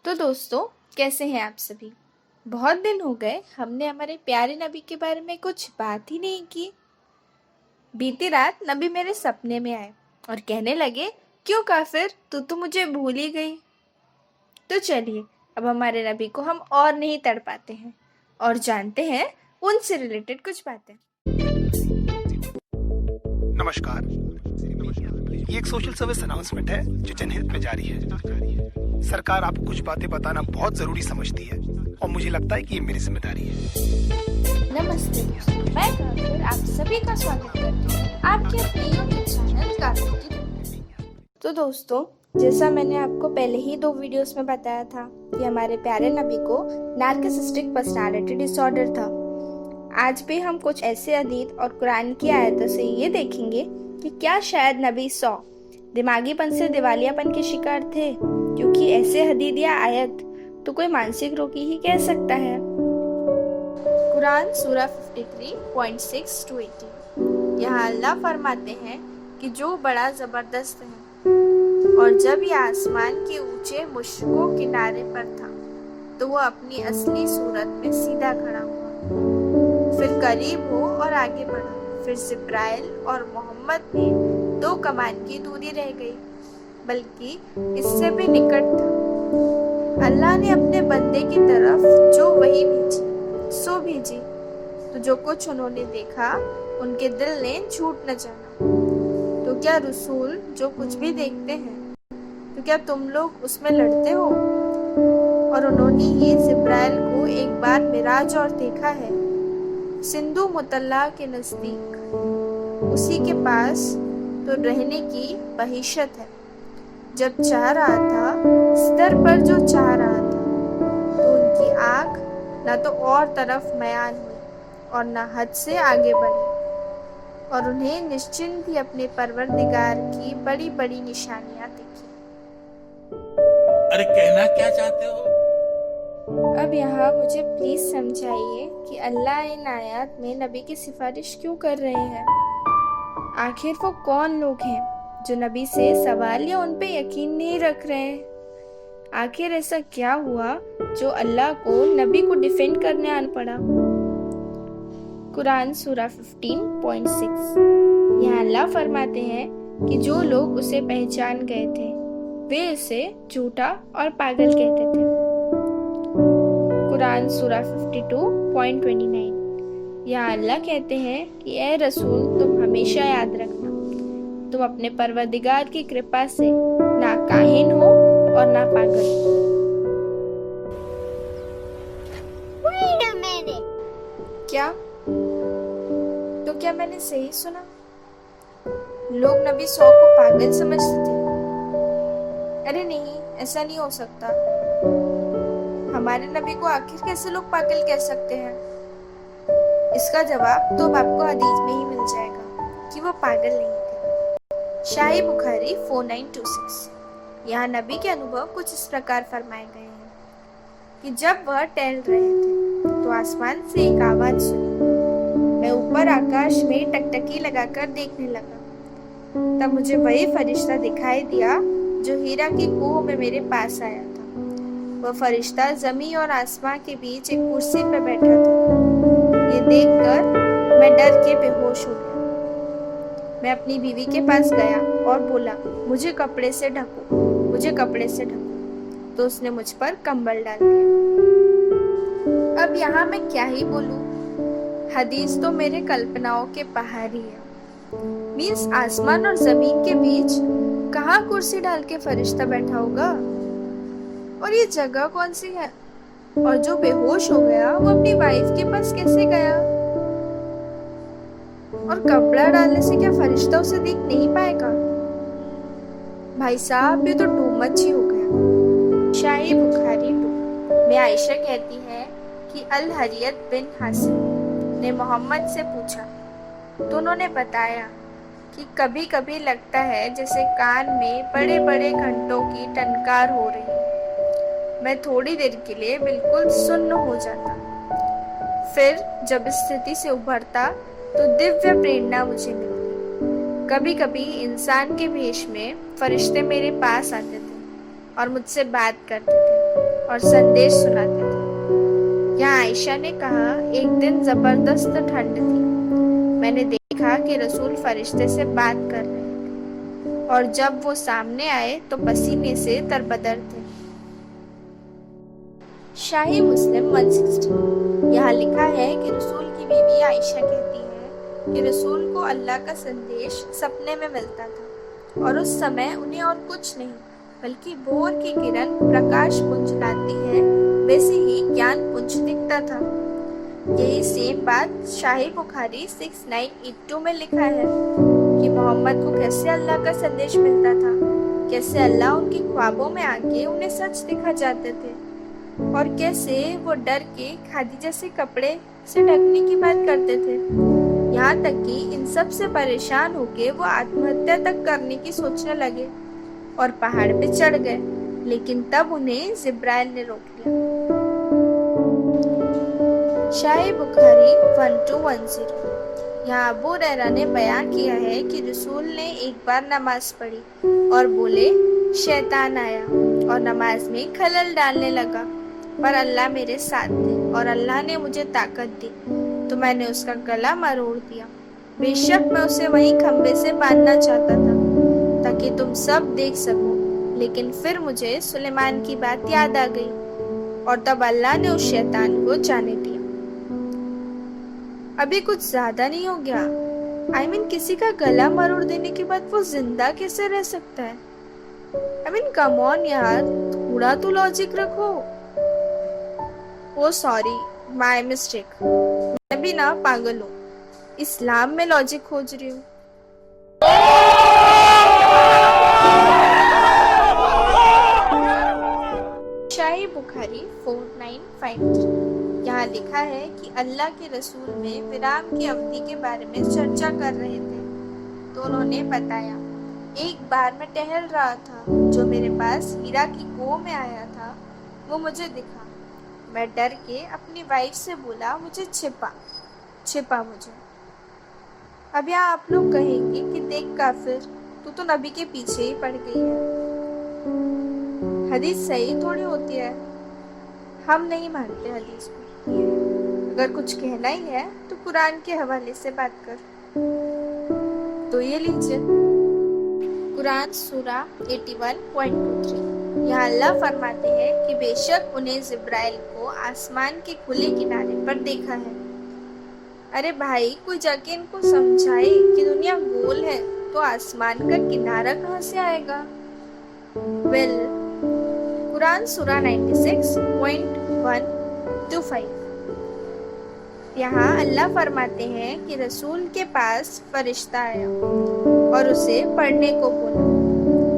तो दोस्तों, कैसे हैं आप सभी। बहुत दिन हो गए हमने हमारे प्यारे नबी के बारे में कुछ बात ही नहीं की। बीती रात नबी मेरे सपने में आए और कहने लगे, क्यों काफिर, तू तो मुझे भूल ही गई। तो चलिए अब हमारे नबी को हम और नहीं तड़पाते हैं और जानते हैं उनसे रिलेटेड कुछ बातें। नमस्कार। ये एक सोशल सर्विस अनाउंसमेंट है जो जनहित में जारी है। सरकार आपको कुछ बातें बताना बहुत जरूरी समझती है और मुझे लगता है कि ये मेरी जिम्मेदारी है। नमस्ते दोस्तों, मैं काफिर आप सभी का स्वागत करती हूँ आपके अपने यूट्यूब चैनल काफिर की दुनिया। तो दोस्तों, जैसा मैंने आपको पहले ही 2 वीडियोस में बताया था कि हमारे प्यारे नबी को नार्सिसिस्टिक पर्सनालिटी डिसऑर्डर था। आज भी हम कुछ ऐसे हदीस और कुरान की आयतों से ये देखेंगे कि क्या शायद नबी दिमागीपन से दिवालियापन के शिकार थे, क्योंकि ऐसे हदीस या आयत तो कोई मानसिक रोगी ही कह सकता है। कुरान सूरा 53.6 to 18। यहाँ अल्लाह फरमाते हैं कि जो बड़ा जबरदस्त है, और जब यह आसमान के ऊंचे मुश्किलों किनारे पर था तो वह अपनी असली सूरत में सीधा खड़ा हुआ, फिर करीब हो और आगे बढ़ा, फिर जिब्राइल और मोहम्मद में 2 कमान की दूरी रह गई, बल्कि इससे भी निकट था। अल्लाह ने अपने बंदे की तरफ जो वही भेजी सो भेजी, तो जो कुछ उन्होंने देखा उनके दिल ने झूठ न जाना। तो क्या रसूल जो कुछ भी देखते हैं, तो क्या तुम लोग उसमें लड़ते हो? और उन्होंने ही जिब्राइल को एक बार मिराज और देखा है, सिंधु मुतल्ला के नजदीक, उसी के पास तो रहने की बहिशत है। जब चाह रहा था, स्तर पर जो चाह रहा था, तो उनकी आँख न तो और तरफ मयान हुई और न हद से आगे बढ़ी, और उन्हें निश्चिंत ही अपने परवरदिगार की बड़ी बड़ी निशानियां दिखी। अरे कहना क्या चाहते हो? अब यहाँ मुझे प्लीज समझाइए कि अल्लाह इन आयत में नबी की सिफारिश क्यों कर रहे हैं। आखिर वो कौन लोग हैं जो नबी से सवाल या उन पे यकीन नहीं रख रहे हैं? आखिर ऐसा क्या हुआ जो अल्लाह को नबी को डिफेंड करने आना पड़ा। कुरान सूरा 15.6। यहाँ अल्लाह फरमाते हैं कि जो लोग उसे पहचान गए थे वे इसे झूठा और पागल कहते थे। कुरान सूरा 52.29। यहाँ अल्लाह कहते हैं कि ए रसूल, तुम हमेशा याद रखना, तुम अपने परवरदिगार की कृपा से ना काहिन हो और ना पागल। क्या? तो क्या मैंने सही सुना? लोग नबी को पागल समझते थे? अरे नहीं, ऐसा नहीं हो सकता। हमारे नबी को आखिर कैसे लोग पागल कह सकते हैं? इसका जवाब तो आपको हदीस में ही मिल जाएगा कि वो पागल नहीं थे। शाही बुखारी 4926। यहाँ नबी के अनुभव कुछ इस प्रकार फरमाए गए हैं कि जब वह टहल रहे थे तो आसमान से एक आवाज सुनी। मैं ऊपर आकाश में टकटकी लगाकर देखने लगा, तब मुझे वही फरिश्ता दिखाई दिया जो हीरा की कुओं में मेरे पास आया था। वह फरिश्ता जमीन और आसमां के बीच एक कुर्सी पर बैठा था। ये देखकर मैं डर के बेहोश हो गया। मैं अपनी बीवी के पास गया और बोला, मुझे कपड़े से ढको, मुझे कपड़े से ढको। तो उसने मुझ पर कंबल डाल दिया। अब यहाँ मैं क्या ही बोलूं? हदीस तो मेरे कल्पनाओं के पहाड़ ही है। मीन्स आसमान और जमीन के बीच कहाँ कुर्सी डाल के फरिश्ता बैठा होगा? और ये जगह कौन सी है? और जो बेहोश हो गया वो अपनी वाइफ के पास कैसे गया? और कपड़ा डालने से क्या फरिश्ता उसे देख नहीं पाएगा? भाई साहब, ये तो टू मच ही हो गया। शाही बुखारी 2 में आयशा कहती है कि अल हरियत बिन हासिब ने मोहम्मद से पूछा तो उन्होंने बताया कि कभी कभी लगता है जैसे कान में बड़े बड़े घंटों की टनकार हो रही है। मैं थोड़ी देर के लिए बिल्कुल सुन्न हो जाता, फिर जब इस स्थिति से उभरता तो दिव्य प्रेरणा मुझे मिलती। कभी कभी इंसान के भेष में फरिश्ते मेरे पास आते थे और मुझसे बात करते थे और संदेश सुनाते थे। यहाँ आयशा ने कहा, एक दिन जबरदस्त ठंड थी। मैंने देखा कि रसूल फरिश्ते से बात कर रहे थे और जब वो सामने आए तो पसीने से तरबतर थे। शाही मुस्लिम 160। यहाँ लिखा है कि रसूल की बीवी आयशा कहती है कि रसूल को अल्लाह का संदेश सपने में मिलता था और उस समय उन्हें और कुछ नहीं बल्कि भोर की किरण प्रकाश पुंज लाती है वैसे ही ज्ञान पुंज दिखता था। यही सेम बात शाही बुखारी 6982 में लिखा है कि मोहम्मद को कैसे अल्लाह का संदेश मिलता था, कैसे अल्लाह उनके ख्वाबों में आके उन्हें सच दिखा जाते थे और कैसे वो डर के खादी जैसे कपड़े से ढकने की बात करते थे। यहाँ तक कि इन सब से परेशान होके वो आत्महत्या तक करने की सोचने लगे और पहाड़ पे चढ़ गए, लेकिन तब उन्हें जिब्राइल ने रोक लिया। शाही बुखारी 1210। यहाँ अबू हुरैरा ने बयान किया है कि रसूल ने एक बार नमाज पढ़ी और बोले, शैतान आया और नमाज में खलल डालने लगा, पर अल्लाह मेरे साथ थे और अल्लाह ने मुझे ताकत दी तो मैंने उसका गला मरोड़ दिया। बेशक मैं उसे वहीं खंबे से बांधना चाहता था ताकि तुम सब देख सको, लेकिन फिर मुझे सुलेमान की बात याद आ गई और तब अल्लाह ने उस शैतान को जाने दिया। अभी कुछ ज्यादा नहीं हो गया? I mean, किसी का गला मरोड़ देने के बाद वो जिंदा कैसे रह सकता है? I mean, come on यार, थोड़ा तो लॉजिक रखो। ओ सॉरी, माय मिस्टेक। मैं भी ना पागल हूँ, इस्लाम में लॉजिक खोज रही हूँ। शाही बुखारी 4953। यहाँ लिखा है कि अल्लाह के रसूल में विराम की अवधि के बारे में चर्चा कर रहे थे तो उन्होंने बताया, एक बार मैं टहल रहा था, जो मेरे पास हीरा की कुओं में आया था वो मुझे दिखा। मैं डर के अपनी वाइफ से बोला, मुझे छिपा मुझे। अब यहाँ आप लोग कहेंगे कि देख काफिर, तू तो नबी के पीछे ही पड़ गई है। हदीस सही थोड़ी होती है, हम नहीं मानते हदीस को। अगर कुछ कहना ही है तो कुरान के हवाले से बात कर। तो ये लीजिए कुरान सूरा 81.23। यहाँ अल्लाह फरमाते हैं कि बेशक उन्हें जिब्राइल को आसमान के खुले किनारे पर देखा है। अरे भाई, कोई जाके इनको समझाए कि दुनिया गोल है तो आसमान का किनारा कहाँ से आएगा? वेल, कुरान सूरा 96.125। यहाँ अल्लाह फरमाते हैं कि रसूल के पास फरिश्ता आया और उसे पढ़ने को बोला।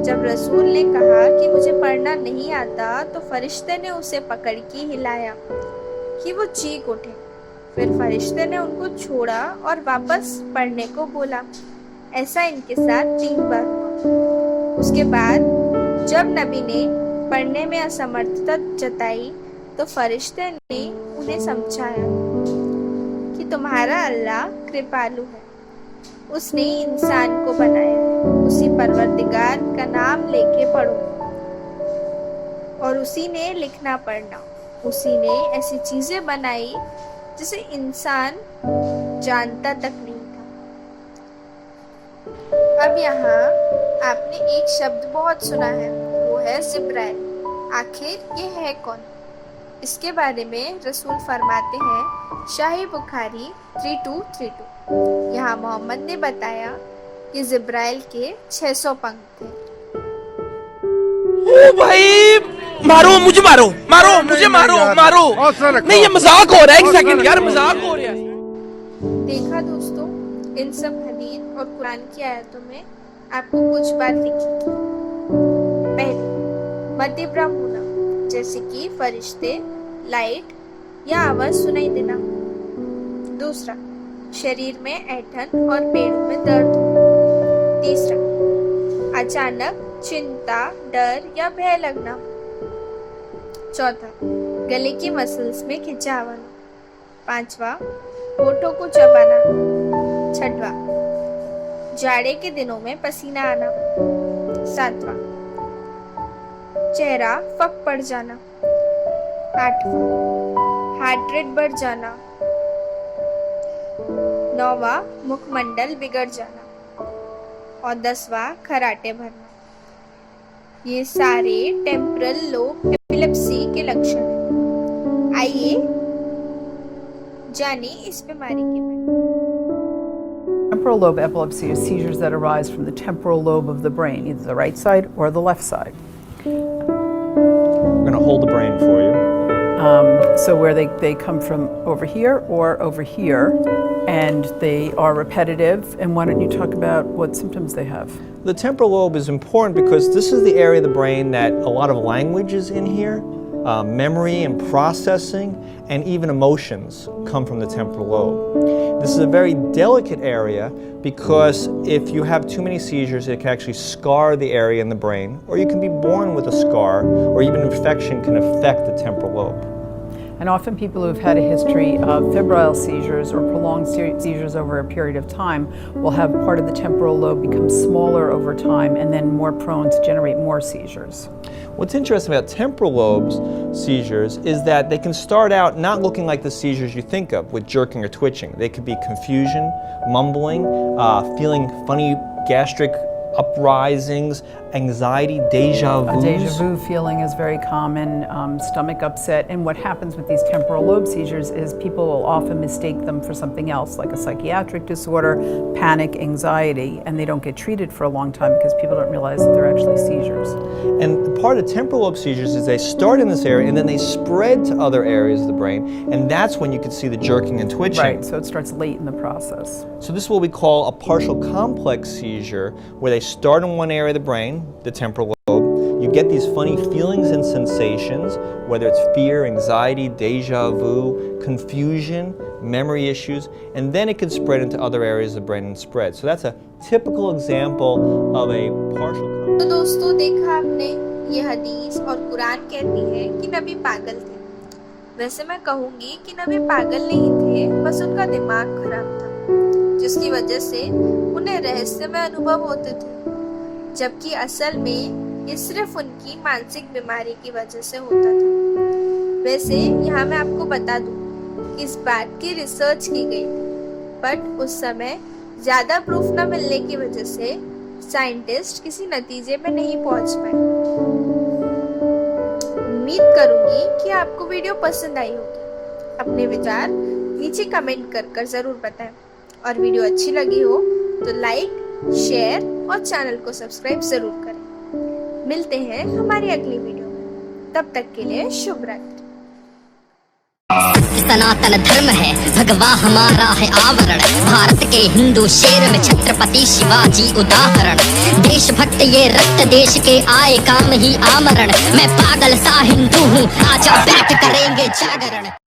जब रसूल ने कहा कि मुझे पढ़ना नहीं आता तो फरिश्ते ने उसे पकड़ के हिलाया कि वो चीख उठे। फिर फरिश्ते ने उनको छोड़ा और वापस पढ़ने को बोला। ऐसा इनके साथ 3 बार हुआ। उसके बाद जब नबी ने पढ़ने में असमर्थता जताई तो फरिश्ते ने उन्हें समझाया कि तुम्हारा अल्लाह कृपालु है, उसने इंसान को बनाया है, उसी परवरदिगार का नाम लेके पढ़ो। और उसी ने लिखना पढ़ना, उसी ने ऐसी चीजें बनाई जिसे इंसान जानता तक नहीं था। अब यहाँ आपने एक शब्द बहुत सुना है, वो है जिब्राइल। आखिर ये है कौन? इसके बारे में रसूल फरमाते हैं, शाही बुखारी 3232। यहाँ मोहम्मद ने बताया कि जिब्राइल के 600 पंख थे। ओ भाई, मारो मुझे, मारो मुझे, मारो नहीं, ये मजाक हो रहा है। एक सेकंड यार, मजाक हो रहा है। देखा दोस्तों, इन सब हदीस और कुरान की आयतों में आपको कुछ बात दिखेगी। पहले, मध्यभ्रम होना, जैसे कि फरिश्ते, लाइट या आवाज सुनाई देना। दूसरा, शरीर में ऐंठन और पेड़ों में दर्द होना। तीसरा, अचानक चिंता, डर या भय लगना। चौथा, गले की मसल्स में खिंचाव आना। पांचवा, होठों को चबाना। छठवां, जाड़े के दिनों में पसीना आना। सातवां, चेहरा फक पड़ जाना। 8वां, हार्ट रेट बढ़ जाना। 9वां, मुखमंडल बिगड़ जाना। और 10वां, खराटे भरना। ये सारे टेम्परल लोब एपिलेप्सी के लक्षण हैं। आइए जाने इस बीमारी के बारे में। Temporal lobe epilepsy is seizures that arise from the temporal lobe of the brain, either the right side or the left side. We're going to hold the brain for you. So where they come from over here or over here, and they are repetitive. And why don't you talk about what symptoms they have? The temporal lobe is important because this is the area of the brain that a lot of language is in here. Memory and processing and even emotions come from the temporal lobe. This is a very delicate area because if you have too many seizures, it can actually scar the area in the brain, or you can be born with a scar, or even infection can affect the temporal lobe. And often people who've had a history of febrile seizures or prolonged seizures over a period of time will have part of the temporal lobe become smaller over time and then more prone to generate more seizures. What's interesting about temporal lobes seizures is that they can start out not looking like the seizures you think of with jerking or twitching. They could be confusion, mumbling, feeling funny gastric uprisings, anxiety, deja A vus. deja vu feeling is very common, stomach upset, and what happens with these temporal lobe seizures is people will often mistake them for something else, like a psychiatric disorder, panic, anxiety, and they don't get treated for a long time because people don't realize that they're actually seizures. And part of temporal lobe seizures is they start in this area and then they spread to other areas of the brain, and that's when you can see the jerking and twitching. Right, so it starts late in the process. So this is what we call a partial complex seizure, where they start in one area of the brain, the temporal lobe. You get these funny feelings and sensations, whether it's fear, anxiety, deja vu, confusion, memory issues, and then it can spread into other areas of the brain and spread. So that's a typical example of a partial complex. तो दोस्तों, देखा आपने, ये हदीस और कुरान कहती है कि नबी पागल थे। वैसे मैं कहूँगी कि नबी पागल नहीं थे, बस उनका दिमाग खराब था, जिसकी वजह से उन्हें रहस्यमय अनुभव होते थे, जबकि असल में ये सिर्फ उनकी मानसिक बीमारी की वजह से होता था। वैसे यहाँ मैं आपको बता दूँ, इस बात की रिसर्च की गई थी, बट उस समय ज़्यादा प्रूफ न मिलने की वजह से साइंटिस्ट किसी नतीजे पे नहीं पहुँच पाए। उम्मीद करूँगी कि आपको वीडियो पसंद आई होगी। अपने विचार नीचे कमेंट कर ज़रूर बताएं, और वीडियो अच्छी लगी हो तो लाइक, शेयर और चैनल को सब्सक्राइब जरूर करें। मिलते हैं हमारी अगली वीडियो में, तब तक के लिए शुभ रात्रि। सनातन धर्म है, भगवा हमारा है आवरण, भारत के हिंदू शेर में छत्रपति शिवाजी उदाहरण, देशभक्त ये रक्त देश के आए काम ही आमरण, मैं पागल सा हिंदू हूँ, आजा बैठ करेंगे जागरण।